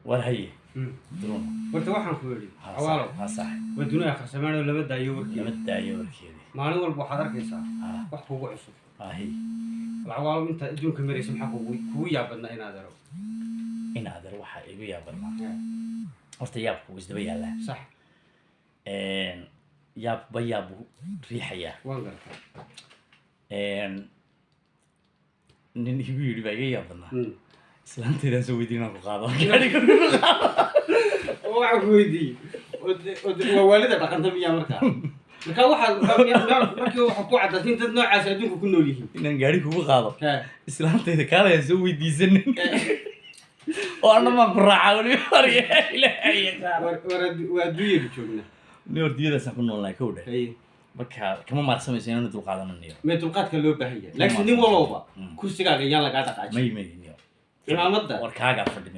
ولا هي درون horta waxaan ku yidhi awaalo ها صح waddooyin akhri samaynoo lama daayo warkii لما تدايو كذي maalin walba waxaad arkaysaa wax kugu cusub هي awaalo inta adduunka maraysa maxaa kugu yaabadna inaad aro إن هذا روحه يبي يابرنا horta yaabku wuu isdaba yaalaa sax yaabba yaabu riixayaa waan gartaa nin igu yidhi baa iga yaab badnaa Mm. islaanteedaan soo weydiin inaan ku qaado oo waxaan ku weydiiyey waa waalida dhaqanta miyaa markaa markaa waxaad markii waxa ku caddaatay in dad noocaas adduunka ku nool yihiin inaan gaari kugu qaado haa islaanteeda kaalayaan soo weydiisanin oo anna maan ku raacaa weliba warya ilaahay yaqaan waa adduunyada joognaa nin hordiyadaasaan ku noolnahay kow dheh haye marka kama maarsamayso inaanu dulqaadananayo mee dulqaadka loo baahan yahay laakiin nin walowba kursigaaga yaan lagaa dhaqaajin may cimaamadda war kaagaa fadhi